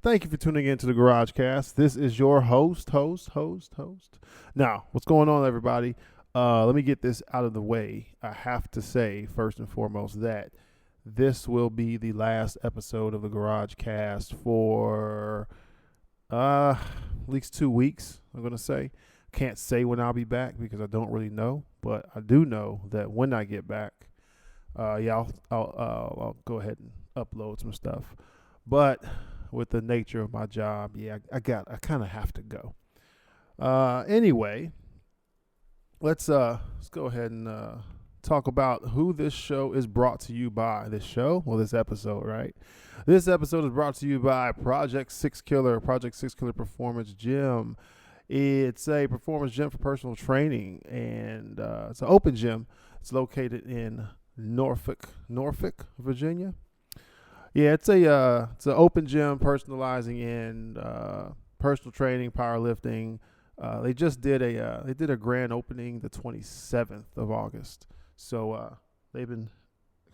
Thank you for tuning in to the Garage Cast. This is your host. Now, what's going on, everybody? Let me get this out of the way. I have to say, first and foremost, that this will be the last episode of the Garage Cast for at least 2 weeks, I'm going to say. Can't say when I'll be back because I don't really know, but I do know that when I get back, I'll go ahead and upload some stuff. But with the nature of my job, I kind of have to go. Anyway, let's go ahead and talk about who this show is brought to you by. This episode, right? This episode is brought to you by Project 6 Killer Performance Gym. It's a performance gym for personal training, and it's an open gym. It's located in Norfolk, Virginia. Yeah, it's an open gym personalizing in personal training, powerlifting. They just did a grand opening the 27th of August. So they've been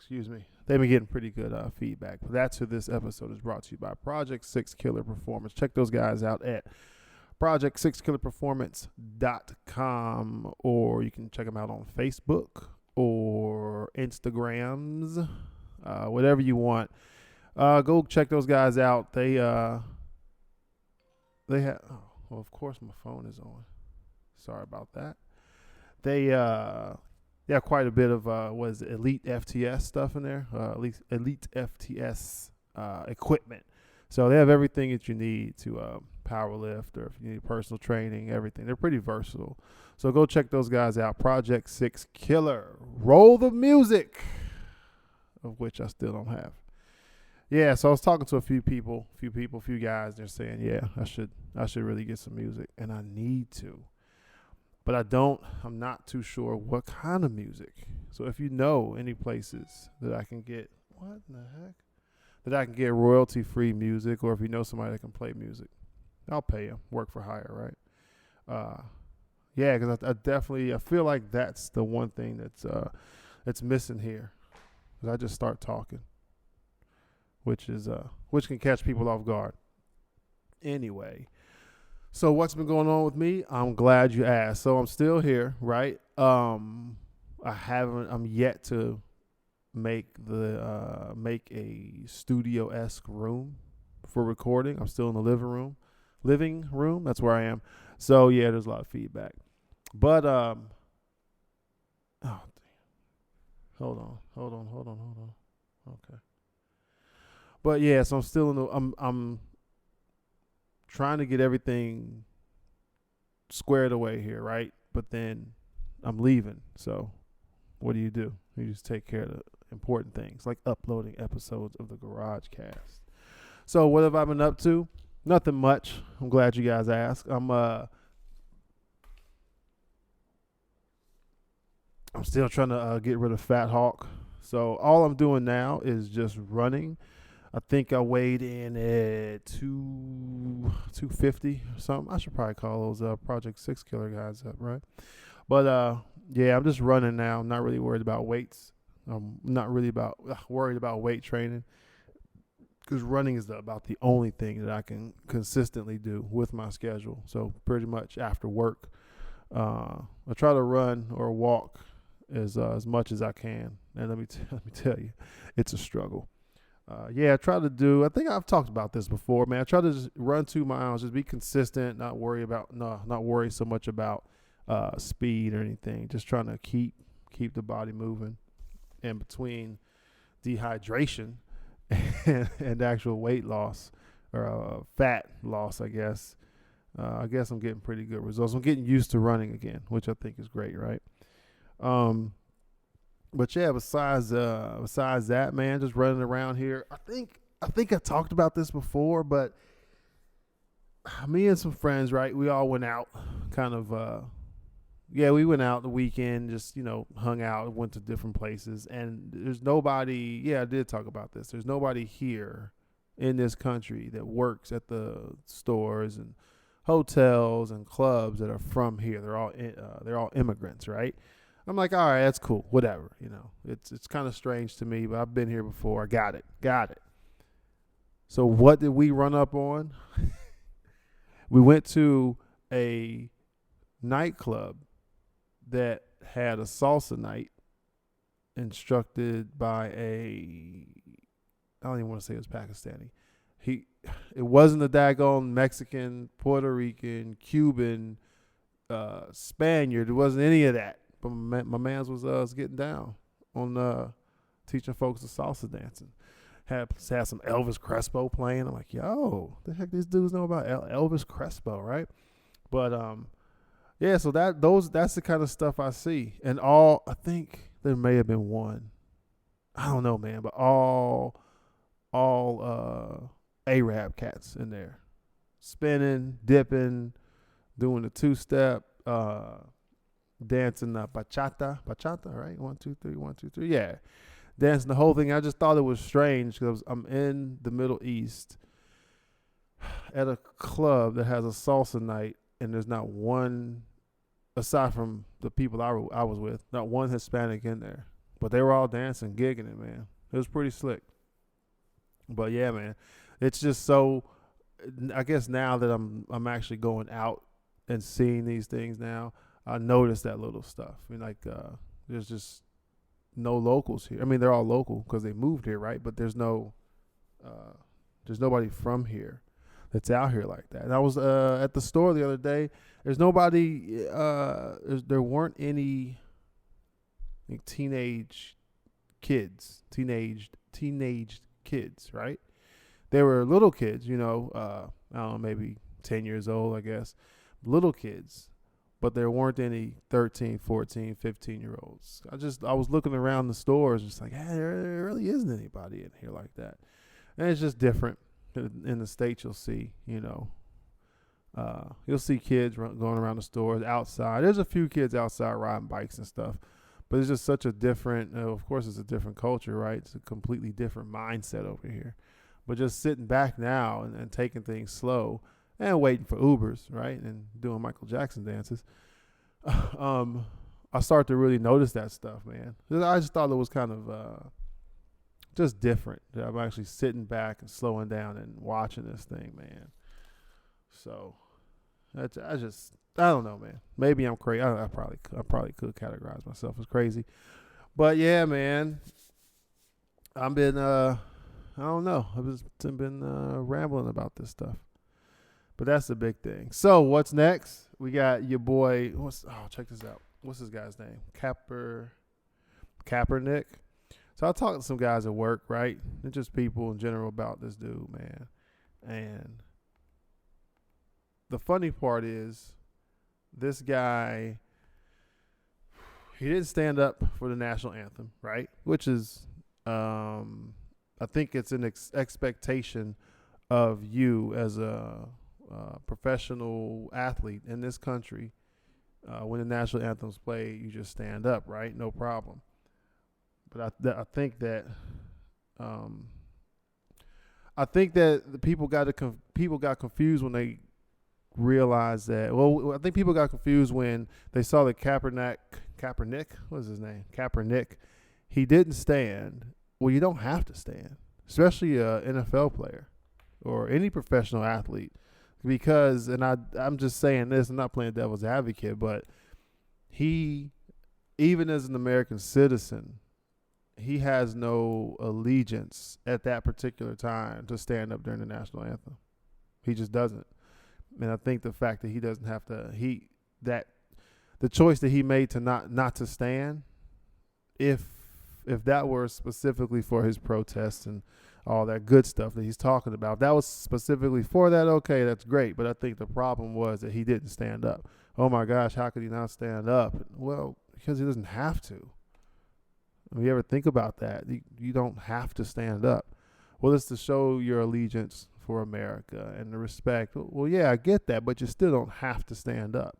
getting pretty good feedback. But that's who this episode is brought to you by, Project 6 Killer Performance. Check those guys out at project6killerperformance.com, or you can check them out on Facebook or Instagrams, whatever you want. Go check those guys out. They have. Oh, well, of course my phone is on. Sorry about that. They have quite a bit of Elite FTS stuff in there. Elite FTS equipment. So they have everything that you need to power lift, or if you need personal training, everything. They're pretty versatile. So go check those guys out. Project 6 Killer. Roll the music, of which I still don't have. Yeah, so I was talking to a few guys. They're saying, yeah, I should really get some music, and I need to. But I'm not too sure what kind of music. So if you know any places that I can get, that I can get royalty-free music, or if you know somebody that can play music, I'll pay them. Work for hire, right? Yeah, because I feel like that's the one thing that's missing here. Because I just start talking, which can catch people off guard. Anyway, so what's been going on with me? I'm glad you asked. So I'm still here, right? I'm yet to make a studio-esque room for recording. I'm still in the living room. That's where I am. So yeah, there's a lot of feedback. But hold on. Okay. But yeah, so I'm still I'm trying to get everything squared away here, right? But then I'm leaving. So what do? You just take care of the important things, like uploading episodes of the Garage Cast. So what have I been up to? Nothing much. I'm glad you guys asked. I'm still trying to get rid of Fat Hawk. So all I'm doing now is just running. I think I weighed in at 250 or something. I should probably call those Project 6 Killer guys up, right? But yeah, I'm just running now. I'm not really worried about weights. I'm not really worried about weight training, because running is about the only thing that I can consistently do with my schedule. So pretty much after work, I try to run or walk as much as I can. And let me tell you, it's a struggle. I think I've talked about this before, man. I try to just run 2 miles, just be consistent, not worry so much about speed or anything. Just trying to keep the body moving. And between dehydration and actual weight loss, or fat loss, I guess I'm getting pretty good results. I'm getting used to running again, which I think is great, right? But yeah, besides that, man, just running around here. I think I talked about this before, but me and some friends, right? We all went out, we went out the weekend, just, hung out, went to different places, and there's nobody. Yeah, I did talk about this. There's nobody here in this country that works at the stores and hotels and clubs that are from here. They're all immigrants, right? I'm like, all right, that's cool, whatever. It's kind of strange to me, but I've been here before. I got it. So what did we run up on? We went to a nightclub that had a salsa night instructed by I don't even want to say it was Pakistani. He It wasn't a daggone Mexican, Puerto Rican, Cuban, Spaniard. It wasn't any of that. But my man's was getting down on teaching folks the salsa dancing. Had some Elvis Crespo playing. I'm like, yo, the heck these dudes know about Elvis Crespo, right? But yeah, so that's the kind of stuff I see. And I think there may have been one. I don't know, man, but all Arab cats in there. Spinning, dipping, doing the two-step, dancing bachata, right? 1, 2, 3, 1, 2, 3. Yeah. Dancing the whole thing. I just thought it was strange because I'm in the Middle East at a club that has a salsa night, and there's not one, aside from the people I was with, not one Hispanic in there. But they were all dancing, gigging it, man. It was pretty slick. But yeah, man, it's just so. I guess now that I'm actually going out and seeing these things now, I notice that little stuff. I mean, like there's just no locals here. I mean, they're all local because they moved here, right? But there's nobody from here that's out here like that. And I was at the store the other day. There's nobody. There weren't any teenage kids, right? They were little kids, I don't know, maybe 10 years old, I guess. Little kids. But there weren't any 13, 14, 15-year-olds. I was looking around the stores, just like, hey, there really isn't anybody in here like that. And it's just different. In the States, you'll see, you'll see kids going around the stores outside. There's a few kids outside riding bikes and stuff. But it's just such a different, of course, it's a different culture, right? It's a completely different mindset over here. But just sitting back now and taking things slow and waiting for Ubers, right? And doing Michael Jackson dances. I start to really notice that stuff, man. I just thought it was kind of just different. That I'm actually sitting back and slowing down and watching this thing, man. So I don't know, man. Maybe I'm crazy. I probably could categorize myself as crazy. But yeah, man. I've been I don't know. I've just been rambling about this stuff. But that's the big thing. So what's next? We got your boy. Check this out. What's this guy's name? Kaepernick. So I talked to some guys at work, right? And just people in general about this dude, man. And the funny part is, this guy, he didn't stand up for the national anthem, right? Which is, I think it's an expectation of you as a professional athlete in this country. When the national anthem's played, you just stand up, right? No problem. But I think that the people got confused when they realized that. Well, I think people got confused when they saw that Kaepernick, what is his name? Kaepernick, he didn't stand. Well, you don't have to stand, especially an NFL player or any professional athlete, because, and I'm just saying this, I'm not playing devil's advocate, but he, even as an American citizen, he has no allegiance at that particular time to stand up during the national anthem. He just doesn't. And I think the fact that he doesn't have to, the choice that he made to not to stand, if that were specifically for his protests and all that good stuff that he's talking about, that was specifically for that, okay, that's great. But I think the problem was that he didn't stand up. Oh my gosh, how could he not stand up? Well, because he doesn't have to. If you ever think about that, you don't have to stand up. Well, it's to show your allegiance for America and the respect. Well, yeah, I get that, but you still don't have to stand up.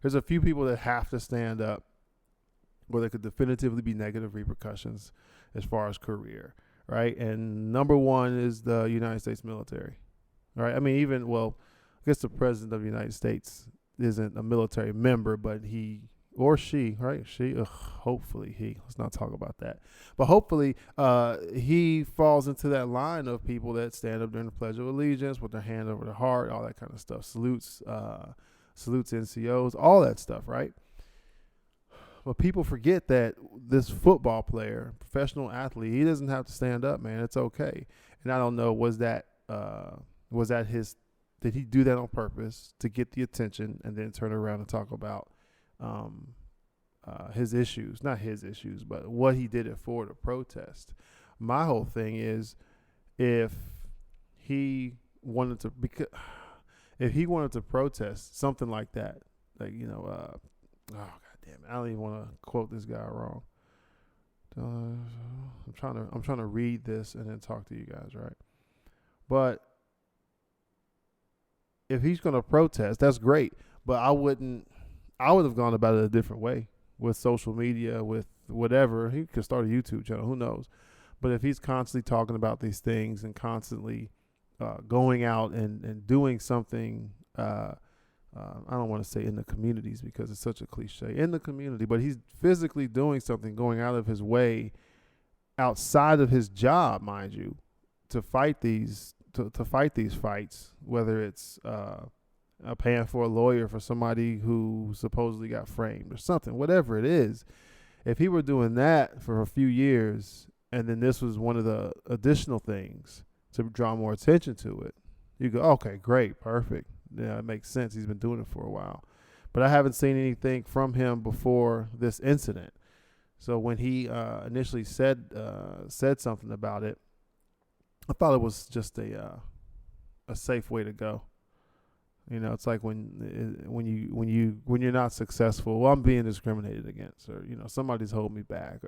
There's a few people that have to stand up where there could definitively be negative repercussions as far as career, right? And number one is the United States military, right? I mean, I guess the president of the United States isn't a military member, but he or she, right? She, hopefully he. Let's not talk about that. But hopefully, he falls into that line of people that stand up during the Pledge of Allegiance with their hand over their heart, all that kind of stuff. Salutes NCOs, all that stuff, right? But people forget that this football player, professional athlete, he doesn't have to stand up, man. It's okay. And I don't know, was that his? Did he do that on purpose to get the attention and then turn around and talk about his issues? Not his issues, but what he did it for, to protest. My whole thing is, if he wanted to protest something like that, like, oh god damn it, I don't even want to quote this guy wrong. I'm trying to read this and then talk to you guys, right? But if he's going to protest, that's great. But I would have gone about it a different way, with social media, with whatever. He could start a YouTube channel, who knows? But if he's constantly talking about these things and constantly going out and doing something, I don't want to say in the communities because it's such a cliche, in the community, but he's physically doing something, going out of his way, outside of his job, mind you, to fight these fights, whether it's paying for a lawyer for somebody who supposedly got framed or something, whatever it is. If he were doing that for a few years and then this was one of the additional things to draw more attention to it, you go, okay, great, perfect. Yeah, it makes sense. He's been doing it for a while. But I haven't seen anything from him before this incident. So when he initially said something about it, I thought it was just a safe way to go. It's like when you're not successful, well, I'm being discriminated against, or somebody's holding me back.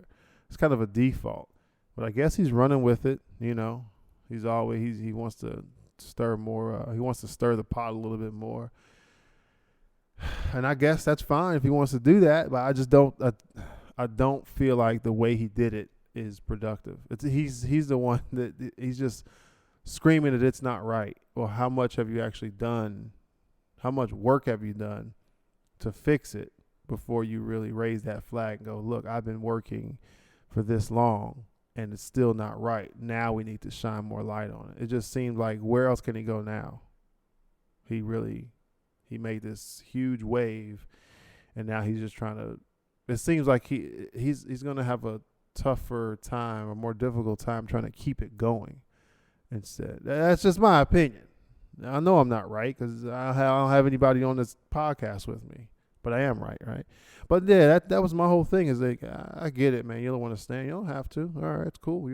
It's kind of a default. But I guess he's running with it. He wants to stir more. He wants to stir the pot a little bit more, and I guess that's fine if he wants to do that. But I just don't. I don't feel like the way he did it is productive. He's the one that he's just screaming that it's not right. Well, how much have you actually done? How much work have you done to fix it before you really raise that flag and go, look, I've been working for this long and it's still not right. Now we need to shine more light on it. It just seemed like, where else can he go now? He made this huge wave, and now he's just trying to. It seems like he's going to have a tougher time, a more difficult time trying to keep it going. Instead, that's just my opinion. I know I'm not right because I don't have anybody on this podcast with me, but I am right? But yeah, that was my whole thing. Is like, I get it, man. You don't want to stand. You don't have to. All right, it's cool.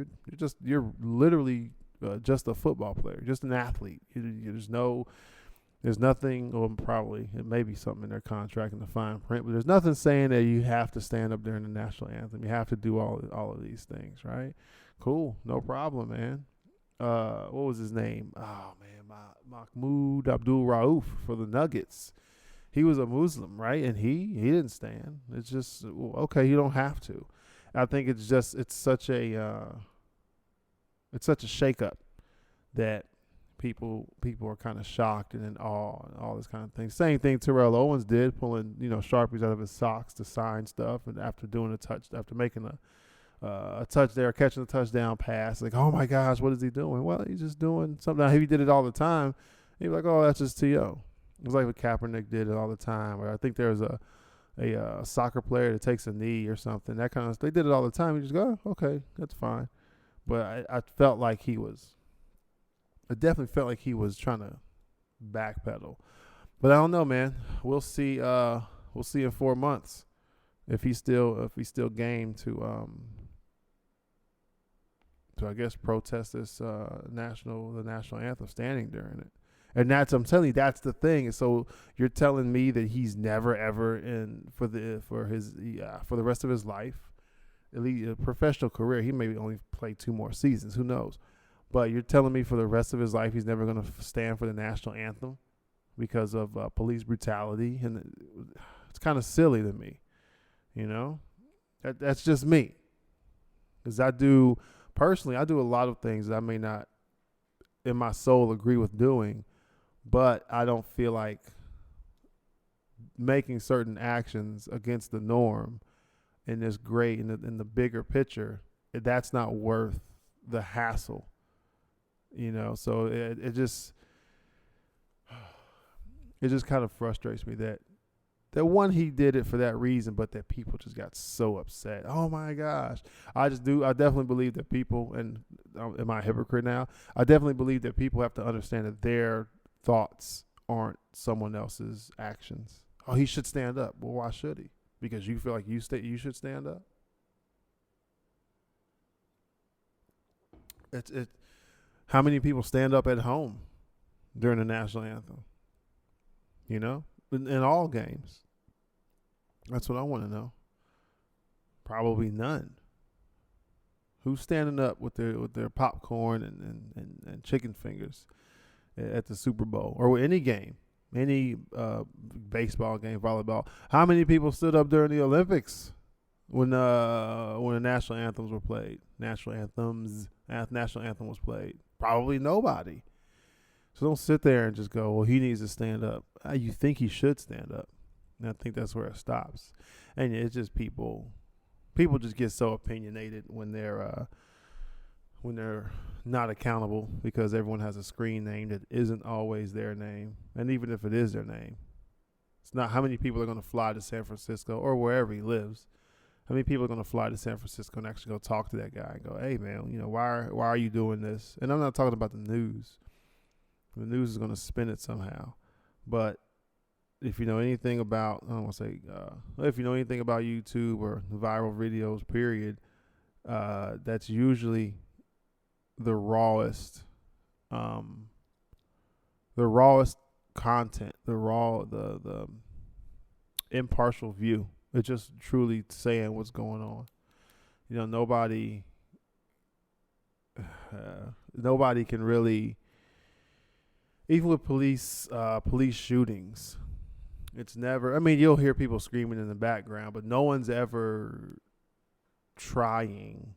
You're literally just a football player, just an athlete. There's nothing, or probably it may be something in their contract in the fine print, but there's nothing saying that you have to stand up during the national anthem. You have to do all of these things, right? Cool, no problem, man. What was his name? Oh man, Mahmoud Abdul Rauf for the Nuggets. He was a Muslim, right? And he didn't stand. It's just, okay, you don't have to. I think it's such a shakeup that people are kind of shocked and in awe and all this kind of thing. Same thing Terrell Owens did, pulling Sharpies out of his socks to sign stuff, and after making a touch there, catching a touchdown pass, like, oh my gosh, what is he doing? Well, he's just doing something. Now, if he did it all the time, he'd be like, oh, that's just T.O. It was like what Kaepernick did it all the time. Or I think there was a soccer player that takes a knee or something. That kind of stuff. They did it all the time. You just go, oh, okay, that's fine. But I felt like he was. I definitely felt like he was trying to backpedal. But I don't know, man. We'll see. We'll see in 4 months if he's still game to I guess protest this the national anthem standing during it. And I'm telling you, that's the thing. So you're telling me that he's never ever for the rest of his life, at least a professional career, he may only play 2 more seasons. Who knows? But you're telling me for the rest of his life he's never going to stand for the national anthem because of police brutality, and it's kind of silly to me. That's just me. Because I do a lot of things that I may not, in my soul, agree with doing. But I don't feel like making certain actions against the norm in this great in the bigger picture, that's not worth the hassle. So it just kind of frustrates me that one, he did it for that reason, but that people just got so upset. Oh my gosh. I definitely believe that people, and am I a hypocrite now? I definitely believe that people have to understand that their thoughts aren't someone else's actions. Oh, he should stand up. Well, why should he? Because you feel like you should stand up? How many people stand up at home during the national anthem? In all games. That's what I want to know. Probably none. Who's standing up with their popcorn and chicken fingers at the Super Bowl or with any game, any baseball game, volleyball? How many people stood up during the Olympics when the national anthems were played? National anthem was played. Probably nobody. So don't sit there and just go, well, he needs to stand up. You think he should stand up. And I think that's where it stops. And it's just people just get so opinionated when they're not accountable because everyone has a screen name that isn't always their name. And even if it is their name, it's not how many people are going to fly to San Francisco or wherever he lives. How many people are going to fly to San Francisco and actually go talk to that guy and go, hey, man, why are you doing this? And I'm not talking about the news. The news is going to spin it somehow. But if you know anything about, I don't want to say, if you know anything about YouTube or viral videos, period, that's usually the rawest content, the impartial view. It's just truly saying what's going on. Nobody can really. Even with police shootings, it's never. I mean, you'll hear people screaming in the background, but no one's ever trying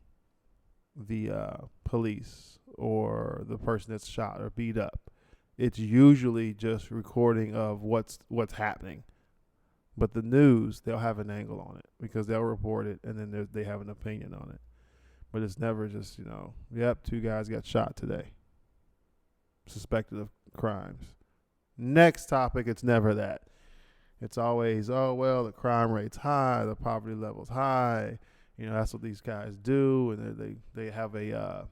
the police or the person that's shot or beat up. It's usually just recording of what's happening. But the news, they'll have an angle on it because they'll report it and then they have an opinion on it. But it's never just, yep, 2 guys got shot today, suspected of crimes. Next topic, it's never that. It's always, oh, well, the crime rate's high, the poverty level's high. That's what these guys do. And they have a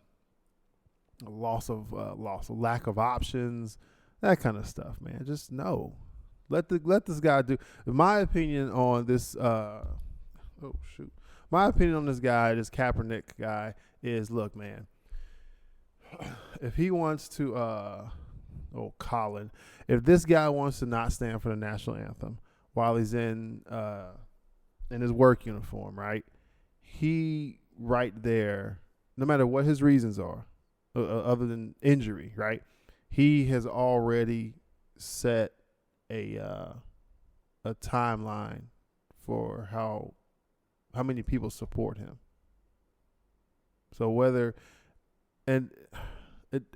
lack of options, that kind of stuff, man. Just no. Let this guy do. My opinion on this, my opinion on this guy, this Kaepernick guy, is, look, man, if he wants to, Colin, if this guy wants to not stand for the national anthem while he's in his work uniform, right? He right there, no matter what his reasons are, other than injury, right? He has already set a timeline for how many people support him. So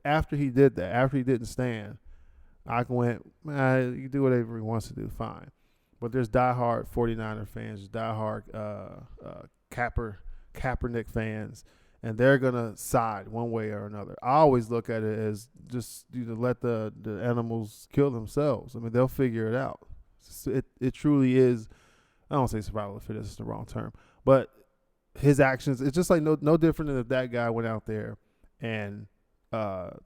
after he did that, after he didn't stand, I went, you can do whatever he wants to do, fine. But there's diehard 49er fans, diehard Kaepernick fans, and they're going to side one way or another. I always look at it as just let the animals kill themselves. I mean, they'll figure it out. It truly is, I don't say survival of the fittest, it's the wrong term, but his actions, it's just like no different than if that guy went out there and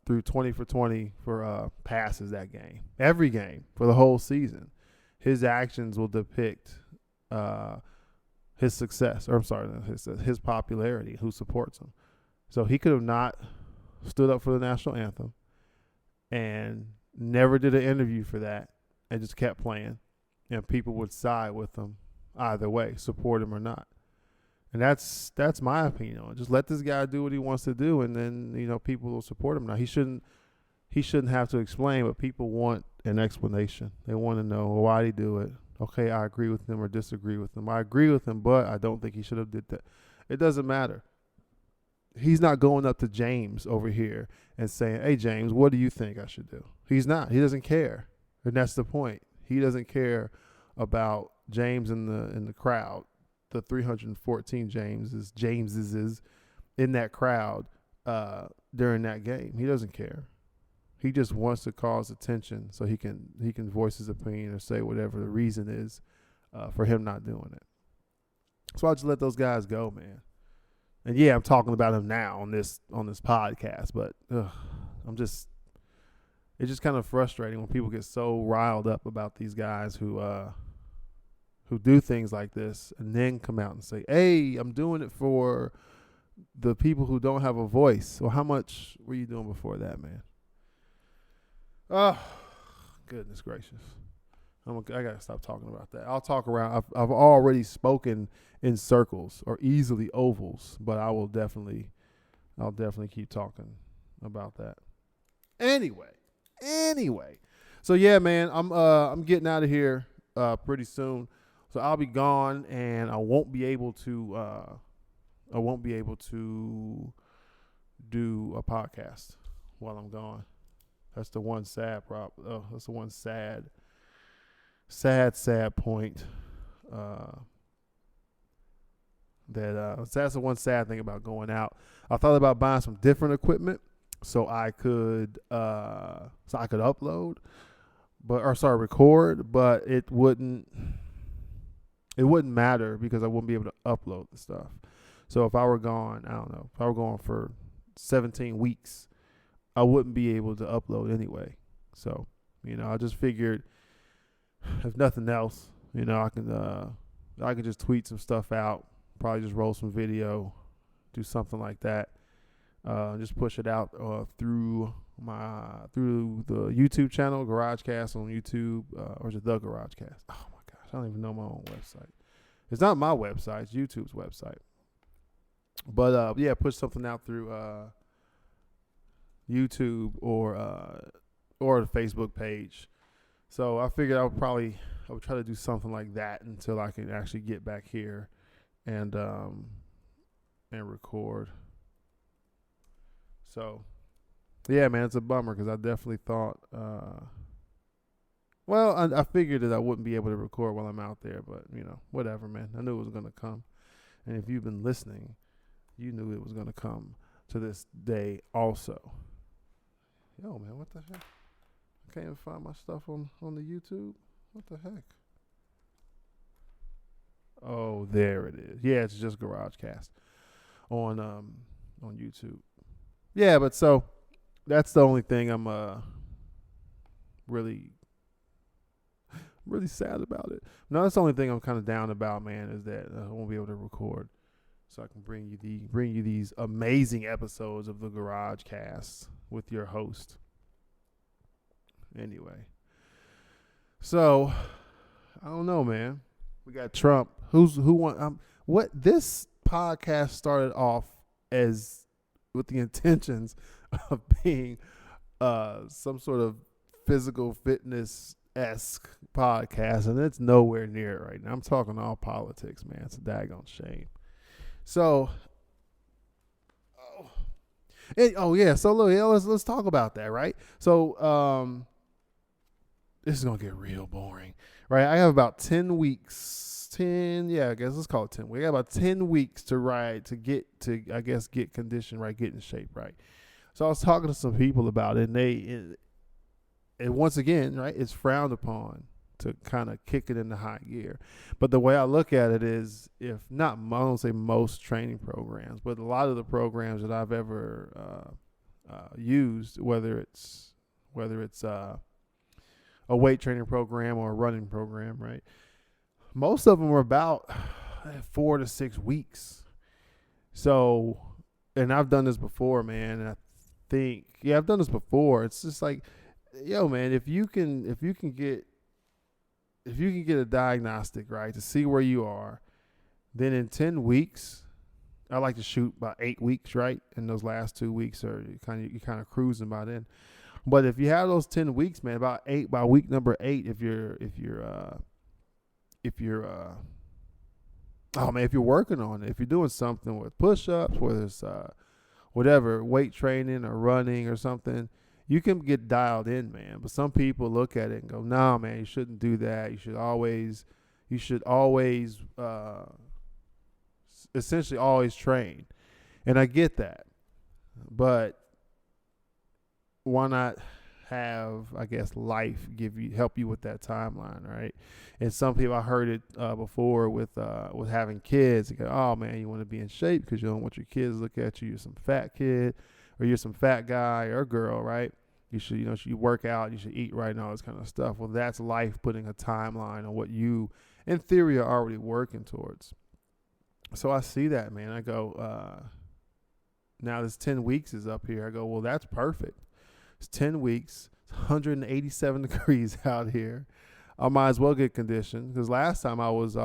threw 20 for 20 for passes that game. Every game for the whole season. His actions will depict his success, or I'm sorry, his popularity, who supports him. So he could have not stood up for the national anthem and never did an interview for that and just kept playing, and people would side with him either way, support him or not. And that's my opinion on it. Just let this guy do what he wants to do, and then people will support him. Now he shouldn't have to explain, but people want an explanation. They want to know, well, why did he do it? Okay, I agree with him or disagree with him. I agree with him, but I don't think he should have did that. It doesn't matter. He's not going up to James over here and saying, hey, James, what do you think I should do? He's not. He doesn't care. And that's the point. He doesn't care about James in the crowd, the 314 Jameses in that crowd during that game. He doesn't care. He just wants to cause attention so he can voice his opinion or say whatever the reason is for him not doing it. So I just let those guys go, man. And yeah, I'm talking about him now on this podcast, but it's just kind of frustrating when people get so riled up about these guys who do things like this and then come out and say, "Hey, I'm doing it for the people who don't have a voice." Well, how much were you doing before that, man? Oh, goodness gracious. I got to stop talking about that. I'll talk around. I've already spoken in circles or easily ovals, but I'll definitely keep talking about that. Anyway. So yeah, man, I'm getting out of here pretty soon. So I'll be gone and I won't be able to do a podcast while I'm gone. That's the one sad that's the one sad point. That's the one sad thing about going out. I thought about buying some different equipment so I could upload, record, but it wouldn't matter because I wouldn't be able to upload the stuff. So if I were gone, I don't know, if I were gone for 17 weeks, I wouldn't be able to upload anyway. So, I just figured if nothing else, I can just tweet some stuff out, probably just roll some video, do something like that. Just push it out through the YouTube channel, GarageCast on YouTube, or is it the GarageCast? Oh my gosh, I don't even know my own website. It's not my website; it's YouTube's website. But yeah, push something out through YouTube or the Facebook page. So I figured I would try to do something like that until I can actually get back here and record. So, yeah, man, it's a bummer because I definitely thought, I figured that I wouldn't be able to record while I'm out there, but, whatever, man. I knew it was going to come. And if you've been listening, you knew it was going to come to this day also. Yo, man, what the heck? I can't even find my stuff on the YouTube. What the heck? Oh, there it is. Yeah, it's just GarageCast on YouTube. Yeah, but so that's the only thing I'm really sad about it. No, that's the only thing I'm kind of down about, man, is that I won't be able to record, so I can bring you these amazing episodes of the GarageCast with your host. Anyway, so I don't know, man. We got Trump. Who won? What this podcast started off as with the intentions of being some sort of physical fitness-esque podcast, and it's nowhere near it right now. I'm talking all politics, man. It's a daggone shame. So, so look, let's talk about that, right? So, this is gonna get real boring, right? I have about 10 weeks. I guess let's call it 10 weeks. I got about 10 weeks to get conditioned right, get in shape right. So I was talking to some people about it, and and once again, right, it's frowned upon to kind of kick it into high gear. But the way I look at it is, I don't say most training programs, but a lot of the programs that I've ever used, whether it's a weight training program or a running program, right? Most of them were about 4 to 6 weeks. So, and I've done this before, man. And I think, I've done this before. It's just like, yo, man, if you can get a diagnostic, right, to see where you are, then in 10 weeks, I like to shoot about 8 weeks, right? And those last 2 weeks are you're kind of cruising by then. But if you have those 10 weeks, man, by week number 8, if you're working on it, if you're doing something with push-ups, whether it's whatever, weight training or running or something, you can get dialed in, man. But some people look at it and go, "Nah, man, you shouldn't do that. You should always, essentially, always train." And I get that, but why not have, I guess, life help you with that timeline, right? And some people, I heard it before with having kids. They go, "Oh man, you want to be in shape because you don't want your kids to look at you. You're some fat kid, or you're some fat guy or girl, right? You should, you work out, you should eat right, and all this kind of stuff." Well, that's life putting a timeline on what you, in theory, are already working towards. So I see that, man. I go, now this 10 weeks is up here. I go, well, that's perfect. It's 10 weeks, it's 187 degrees out here. I might as well get conditioned because last time I was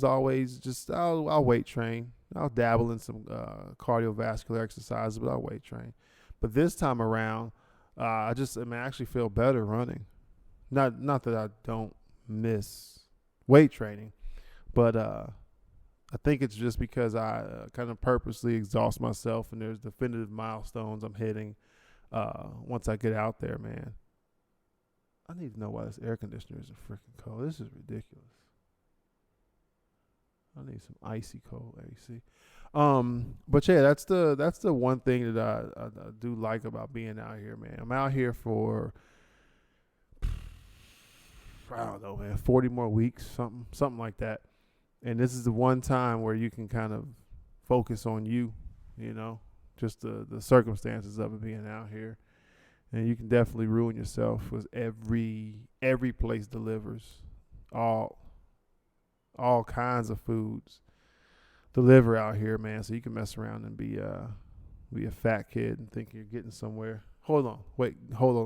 always just, I'll weight train. I'll dabble in some cardiovascular exercises, but I'll weight train. But this time around, I actually feel better running. Not that I don't miss weight training, but I think it's just because I kind of purposely exhaust myself, and there's definitive milestones I'm hitting once I get out there, man. I need to know why this air conditioner isn't freaking cold. This is ridiculous. I need some icy cold AC. But yeah, that's the one thing that I do like about being out here, man. I'm out here for, I don't know, man, 40 more weeks, something like that. And this is the one time where you can kind of focus on you, just the circumstances of it being out here. And you can definitely ruin yourself with every place delivers all kinds of foods deliver out here, man. So you can mess around and be a fat kid and think you're getting somewhere. Hold on a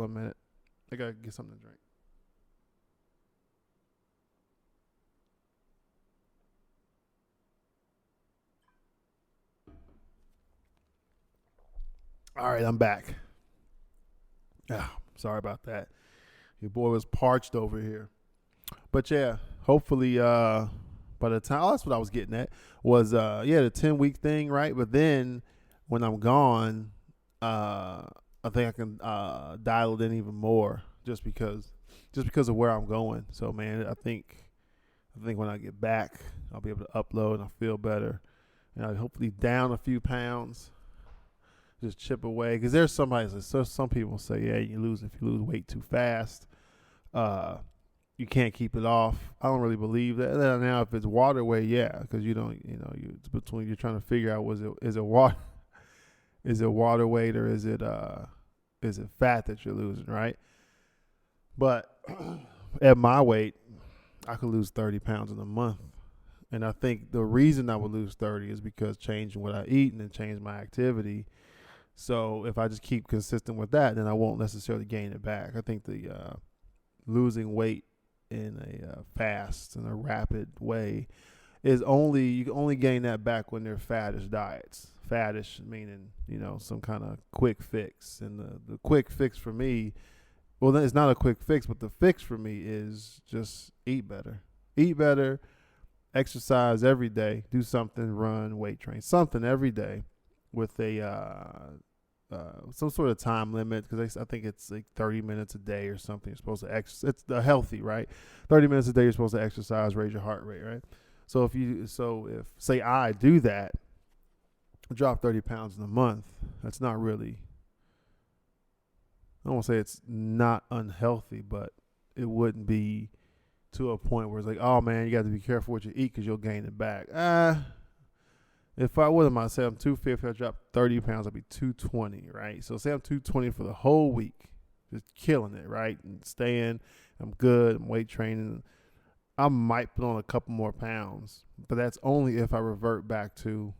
minute. I gotta get something to drink. All right, I'm back. Sorry about that. Your boy was parched over here. But yeah, hopefully by the time, that's what I was getting at, was the 10-week thing, right? But then when I'm gone, I think I can dial it in even more just because of where I'm going. So man, I think when I get back, I'll be able to upload and I'll feel better. And I'll hopefully down a few pounds. Just chip away, because there's some people say, yeah, if you lose weight too fast, you can't keep it off. I don't really believe that. Now, if it's water weight, yeah, because it's between, you're trying to figure out, is it water weight, or is it fat that you're losing, right? But at my weight, I could lose 30 pounds in a month. And I think the reason I would lose 30 is because changing what I eat and then change my activity. So if I just keep consistent with that, then I won't necessarily gain it back. I think the losing weight in a fast and a rapid way you can only gain that back when they're faddish diets. Faddish meaning, some kind of quick fix. And the quick fix for me, well, then it's not a quick fix, but the fix for me is just eat better. Eat better, exercise every day, do something, run, weight train, something every day with some sort of time limit, because I think it's like 30 minutes a day or something. You're supposed to exercise. It's the healthy, right? 30 minutes a day you're supposed to exercise, raise your heart rate, right? So if say I do that, drop 30 pounds in a month, that's not really, I don't want to say it's not unhealthy, but it wouldn't be to a point where it's like, oh man, you got to be careful what you eat because you'll gain it back. If I would have, say I'm 250, I drop 30 pounds, I'll be 220, right? So say I'm 220 for the whole week, just killing it, right? And staying, I'm good, I'm weight training. I might put on a couple more pounds, but that's only if I revert back to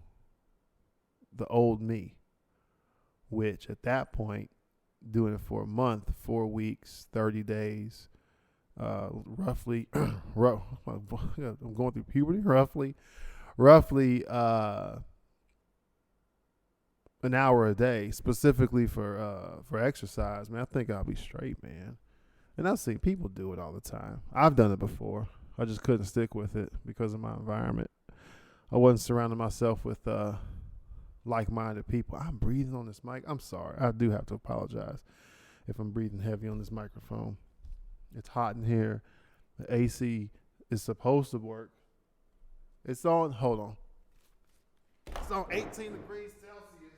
the old me, which at that point, doing it for a month, 4 weeks, 30 days, roughly, I'm going through puberty, roughly an hour a day, specifically for exercise, man, I think I'll be straight, man. And I've seen people do it all the time. I've done it before. I just couldn't stick with it because of my environment. I wasn't surrounding myself with like-minded people. I'm breathing on this mic. I'm sorry. I do have to apologize if I'm breathing heavy on this microphone. It's hot in here. The AC is supposed to work. It's on, hold on. It's on 18 degrees Celsius.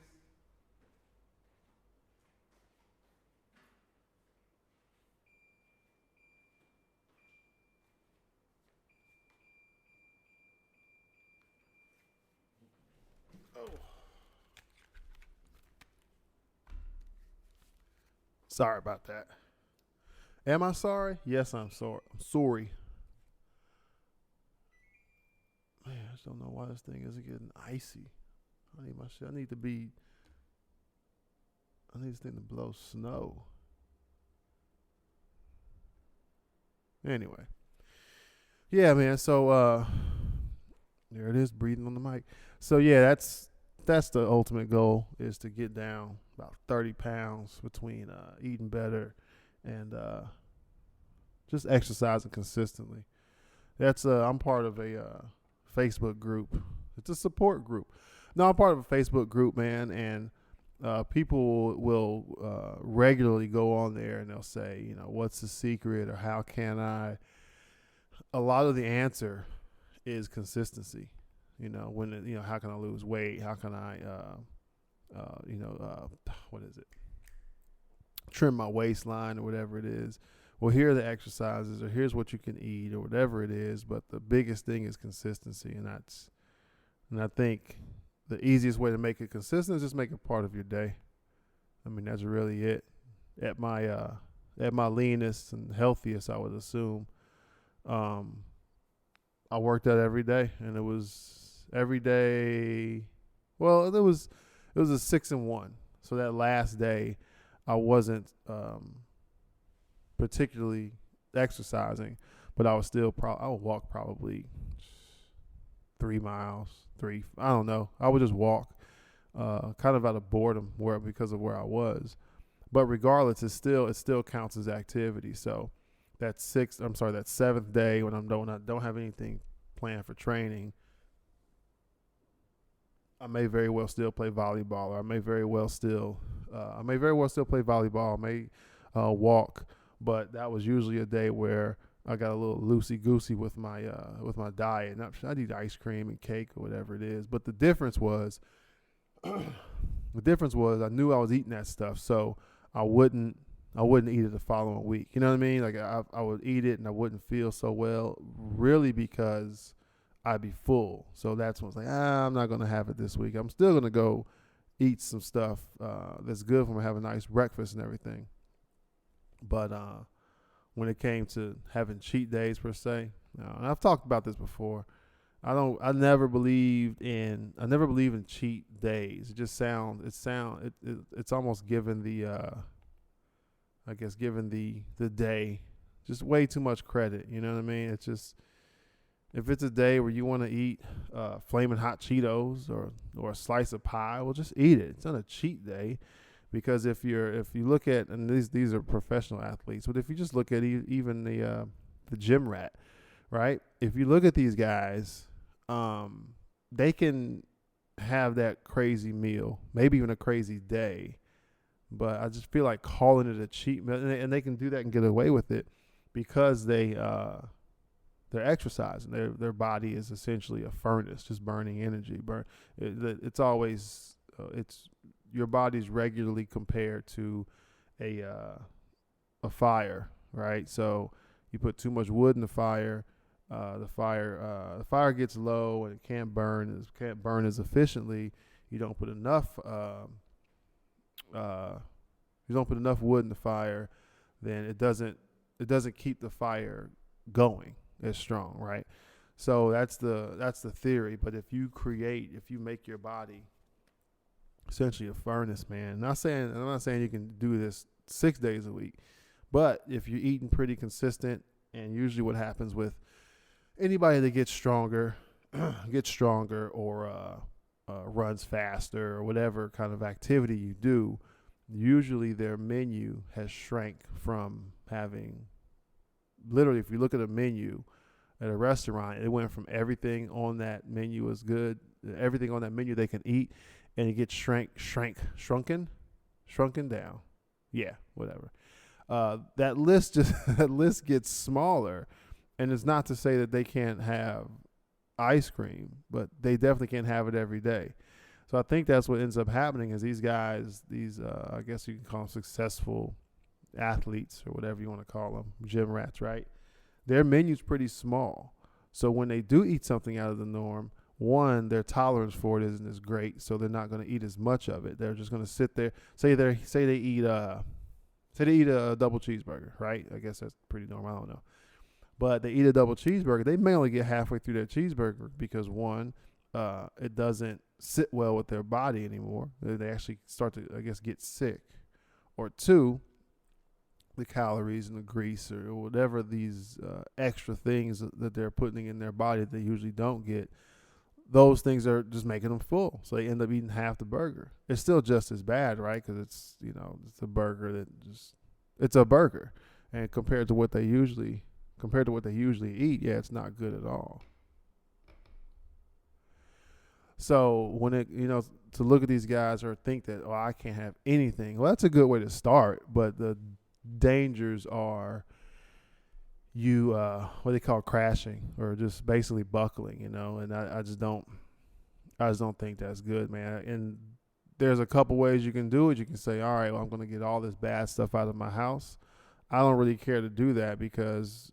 Oh. Sorry about that. Am I sorry? Yes, I'm sorry. I'm sorry. Man, I just don't know why this thing isn't getting icy. I need my shit. I need this thing to blow snow. Anyway. Yeah, man. So there it is, breathing on the mic. So yeah, that's the ultimate goal, is to get down about 30 pounds between eating better and just exercising consistently. That's I'm part of a Facebook group. It's a support group. No, I'm part of a Facebook group, man, and people will regularly go on there and they'll say, what's the secret, or how can I? A lot of the answer is consistency. How can I lose weight? How can I, what is it? Trim my waistline or whatever it is. Well, here are the exercises, or here's what you can eat, or whatever it is. But the biggest thing is consistency, and I think the easiest way to make it consistent is just make it part of your day. I mean, that's really it. At my leanest and healthiest, I would assume, I worked out every day, and it was every day. Well, it was a 6-1. So that last day, I wasn't particularly exercising, but I was still I would walk probably 3 miles. I don't know. I would just walk, kind of out of boredom, because of where I was. But regardless, it still counts as activity. So that 7th day when I don't have anything planned for training, I may very well still play volleyball, or I may very well still play volleyball. I may walk, but that was usually a day where I got a little loosey goosey with my diet. And I'd eat ice cream and cake or whatever it is. But the difference was, I knew I was eating that stuff, so I wouldn't eat it the following week. You know what I mean? Like I would eat it and I wouldn't feel so well, really, because I'd be full. So that's when I was like, I'm not going to have it this week. I'm still going to go eat some stuff that's good for me, have a nice breakfast and everything. But when it came to having cheat days per se, and I've talked about this before, I never believed in cheat days. It just it's almost given the day just way too much credit. You know what I mean? It's just, if it's a day where you want to eat flaming hot Cheetos or a slice of pie, well, just eat it. It's not a cheat day, because if you look at, and these are professional athletes, but if you just look at even the gym rat, right? If you look at these guys, they can have that crazy meal, maybe even a crazy day, but I just feel like calling it a cheat meal, and they can do that and get away with it because they're exercising. Their body is essentially a furnace, just burning energy. Your body's regularly compared to a fire, right? So you put too much wood in the fire, the fire gets low and it can't burn as efficiently. You don't put enough wood in the fire, then it doesn't keep the fire going as strong, right? So that's the theory. But if you make your body essentially a furnace, man. I'm not saying you can do this 6 days a week, but if you're eating pretty consistent, and usually what happens with anybody that gets stronger or runs faster or whatever kind of activity you do, usually their menu has shrank from having, literally, if you look at a menu at a restaurant, it went from everything on that menu is good, everything on that menu they can eat, and it gets shrunken down. Yeah, whatever. That list just that list gets smaller, and it's not to say that they can't have ice cream, but they definitely can't have it every day. So I think that's what ends up happening is these guys, I guess you can call them successful athletes or whatever you want to call them, gym rats, right? Their menu's pretty small. So when they do eat something out of the norm, one, their tolerance for it isn't as great, so they're not going to eat as much of it. They're just going to sit there. Say they eat a double cheeseburger, right? I guess that's pretty normal. I don't know. But they eat a double cheeseburger. They may only get halfway through their cheeseburger because one, it doesn't sit well with their body anymore. They actually start to, I guess, get sick. Or two, the calories and the grease or whatever these extra things that they're putting in their body that they usually don't get, those things are just making them full. So they end up eating half the burger. It's still just as bad, right? Because it's a burger it's a burger, and compared to what they usually eat, yeah, it's not good at all. So when to look at these guys or think that, oh, I can't have anything. Well, that's a good way to start, but the dangers are you what they call crashing or just basically buckling, and I just don't think that's good, man. And there's a couple ways you can do it. You can say, all right, well, I'm going to get all this bad stuff out of my house. I don't really care to do that because,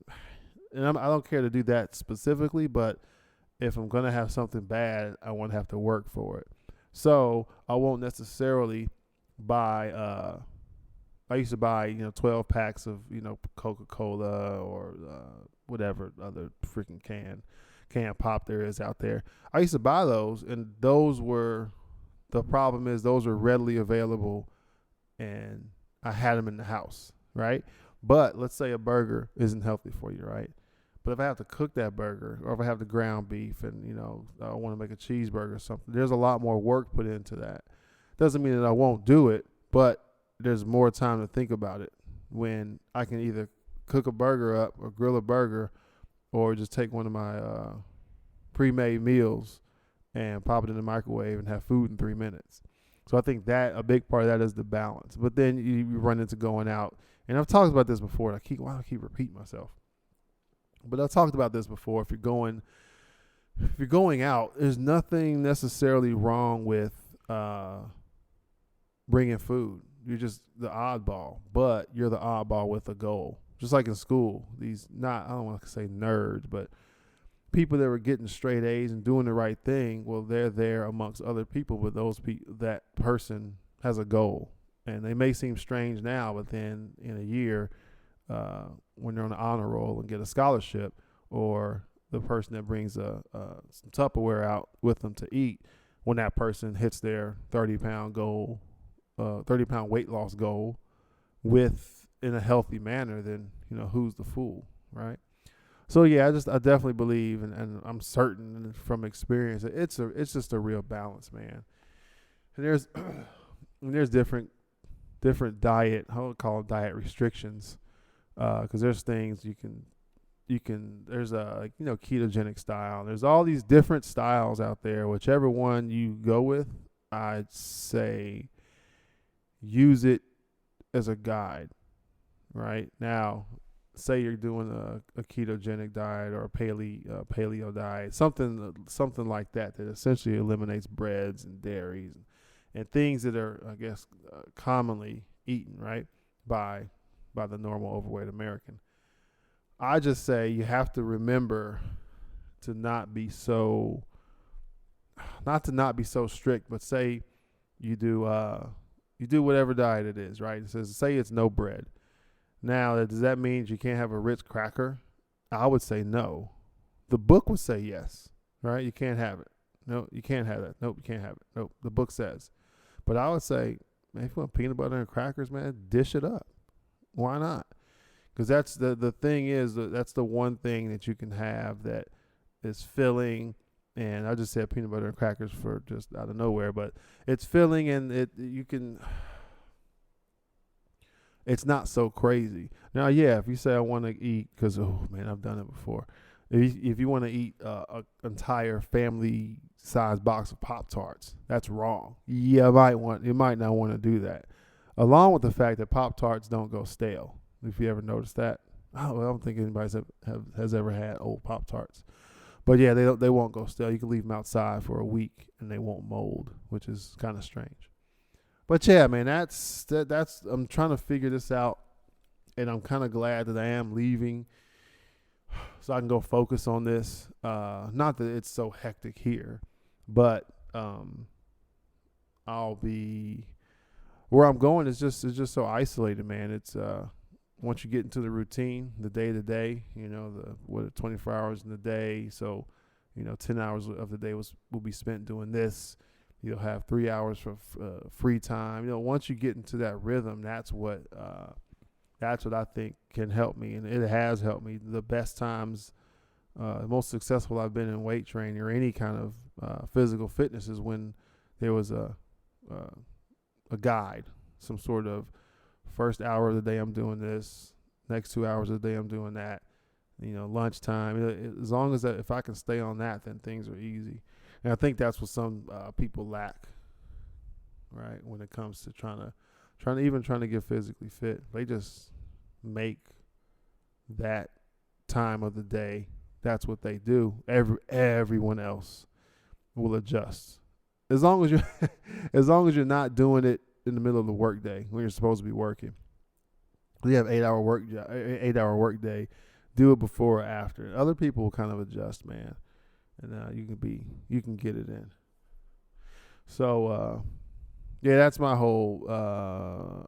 I don't care to do that specifically, but if I'm going to have something bad, I won't have to work for it. So I won't necessarily buy, I used to buy, 12 packs of, Coca-Cola or whatever other freaking can pop there is out there. I used to buy those, and the problem is those were readily available, and I had them in the house, right? But let's say a burger isn't healthy for you, right? But if I have to cook that burger, or if I have the ground beef and, I want to make a cheeseburger or something, there's a lot more work put into that. Doesn't mean that I won't do it, but there's more time to think about it when I can either cook a burger up or grill a burger or just take one of my pre-made meals and pop it in the microwave and have food in 3 minutes. So I think that a big part of that is the balance. But then you run into going out, and I've talked about this before. Why do I keep repeating myself? But I've talked about this before. If you're going out, there's nothing necessarily wrong with bringing food. You're just the oddball, but you're the oddball with a goal. Just like in school, I don't want to say nerds, but people that were getting straight A's and doing the right thing, well, they're there amongst other people, but that person has a goal. And they may seem strange now, but then in a year, when they're on the honor roll and get a scholarship, or the person that brings some Tupperware out with them to eat, when that person hits their 30-pound goal, 30-pound weight loss goal in a healthy manner, then, who's the fool, right? So, yeah, I definitely believe, and I'm certain from experience, that it's just a real balance, man. And there's different diet, I would call it diet restrictions, because there's things there's a ketogenic style. There's all these different styles out there. Whichever one you go with, I'd say use it as a guide. Right now, say you're doing a ketogenic diet or a paleo diet, something like that essentially eliminates breads and dairies and things that are, I guess, commonly eaten, right, by the normal overweight American. I just say you have to remember to not be so strict, but say you do whatever diet it is, right? It says, say it's no bread. Now, does that mean you can't have a Ritz cracker? I would say no. The book would say yes, right? You can't have it. No, you can't have that. Nope, you can't have it. Nope, the book says. But I would say, man, if you want peanut butter and crackers, man, dish it up. Why not? Because that's the thing is, that's the one thing that you can have that is filling. And I just said peanut butter and crackers for just out of nowhere, but it's filling, and it's not so crazy. Now, yeah, if you say I want to eat, because, oh, man, I've done it before. If you want to eat an entire family size box of Pop-Tarts, that's wrong. You might not want to do that. Along with the fact that Pop-Tarts don't go stale. If you ever noticed that. Oh, well, I don't think anybody has ever had old Pop-Tarts. But yeah, they won't go stale. You can leave them outside for a week and they won't mold, which is kind of strange. But yeah, man, that's I'm trying to figure this out, and I'm kind of glad that I am leaving, so I can go focus on this. Not that it's so hectic here, but I'll be where I'm going is just so isolated, man. It's once you get into the routine, the day to day, the 24 hours in the day, so 10 hours of the day will be spent doing this. You'll have 3 hours for free time. Once you get into that rhythm, that's what I think can help me, and it has helped me. The best times, the most successful I've been in weight training or any kind of physical fitness is when there was a guide, some sort of first hour of the day I'm doing this, next 2 hours of the day I'm doing that. Lunchtime. As long as if I can stay on that, then things are easy. And I think that's what some people lack, right? When it comes to trying to get physically fit, they just make that time of the day. That's what they do. Everyone else will adjust as long as you're not doing it in the middle of the workday when you're supposed to be working. You have 8-hour work day. Do it before or after. Other people will kind of adjust, man. And you can get it in. So yeah, that's my whole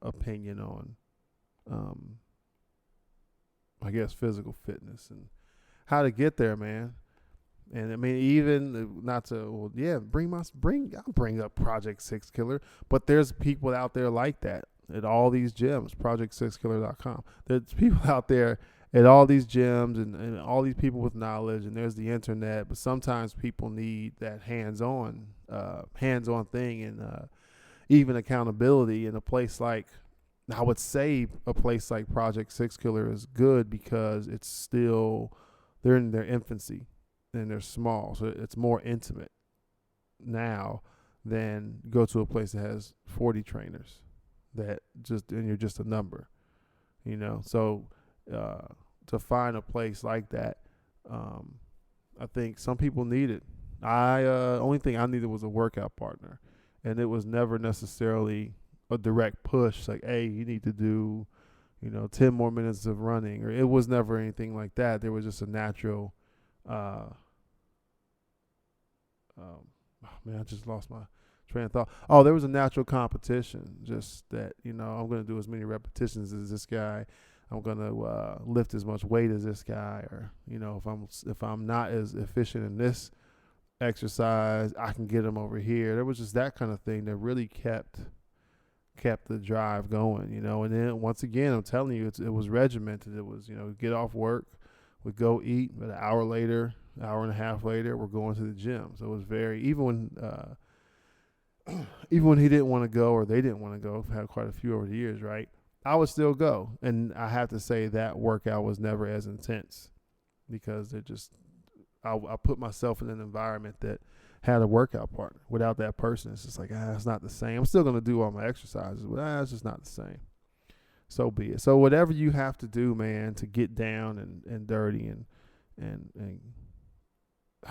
opinion on I guess physical fitness and how to get there, man. And I mean, even not to I'll bring up Project 6 Killer, but there's people out there like that at all these gyms. Project6killer.com. There's people out there at all these gyms and all these people with knowledge, and there's the internet, but sometimes people need that hands-on thing and even accountability in a place like, I would say a place like Project 6 Killer is good because it's still, they're in their infancy and they're small, so it's more intimate now than go to a place that has 40 trainers and you're just a number, so to find a place like that, I think some people need it. Only thing I needed was a workout partner, and it was never necessarily a direct push like, hey, you need to do 10 more minutes of running, or it was never anything like that. There was just a natural I just lost my train of thought. Oh, there was a natural competition, just that I'm going to do as many repetitions as this guy. I'm gonna lift as much weight as this guy, or if I'm not as efficient in this exercise, I can get him over here. There was just that kind of thing that really kept the drive going, And then once again, I'm telling you, it was regimented. It was get off work, we go eat, but an hour and a half later, we're going to the gym. So it was very even when he didn't want to go or they didn't want to go. I've had quite a few over the years, right? I would still go, and I have to say that workout was never as intense because I put myself in an environment that had a workout partner. Without that person, it's just like, it's not the same. I'm still going to do all my exercises, but it's just not the same. So be it. So whatever you have to do, man, to get down and dirty and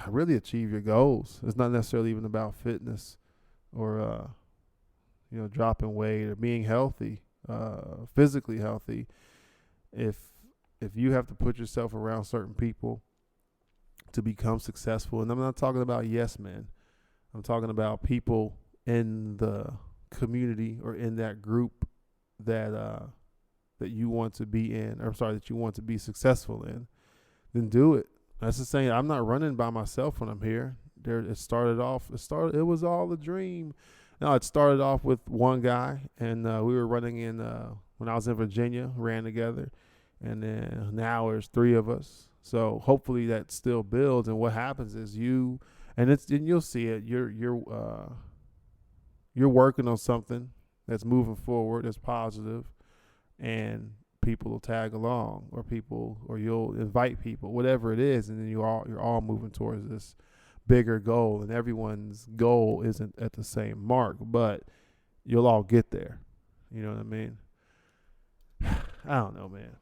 really achieve your goals. It's not necessarily even about fitness or dropping weight or being healthy. Physically healthy. If you have to put yourself around certain people to become successful, and I'm not talking about yes men, I'm talking about people in the community or in that group that you want to be in, that you want to be successful in, then do it. That's the same. I'm not running by myself when I'm here. It was all a dream. No, it started off with one guy, and we were running in when I was in Virginia, ran together, and then now there's 3 of us. So hopefully that still builds, and what happens is you'll see it. You're working on something that's moving forward, that's positive, and people will tag along, or you'll invite people, whatever it is, and then you're all moving towards this bigger goal, and everyone's goal isn't at the same mark, but you'll all get there. You know what I mean? I don't know, man.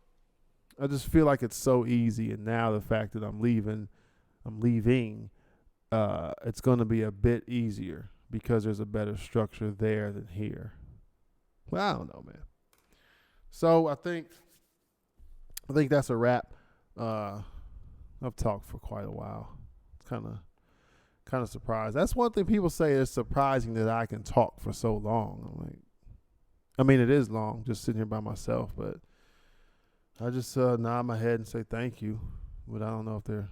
I just feel like it's so easy, and now the fact that I'm leaving, it's going to be a bit easier because there's a better structure there than here. Well, I don't know, man. So I think that's a wrap. I've talked for quite a while. It's kind of surprised. That's one thing people say. It's surprising that I can talk for so long. I'm like, I mean, it is long just sitting here by myself, but I just nod my head and say thank you. But I don't know if they're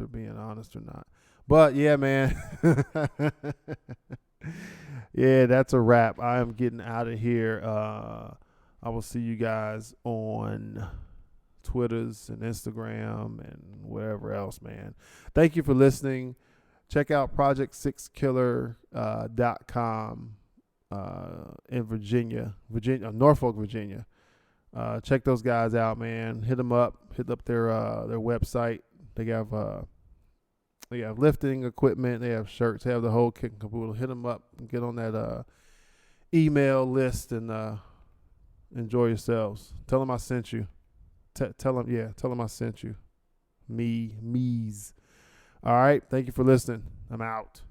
being honest or not. But yeah, man. Yeah, that's a wrap. I am getting out of here. I will see you guys on Twitters and Instagram and wherever else, man. Thank you for listening. Check out project6killer.com in Norfolk, Virginia. Check those guys out, man. Hit them up. Hit up their website. They have lifting equipment. They have shirts. They have the whole kit and caboodle. Hit them up and get on that email list and enjoy yourselves. Tell them I sent you. Tell them I sent you. Me's. All right. Thank you for listening. I'm out.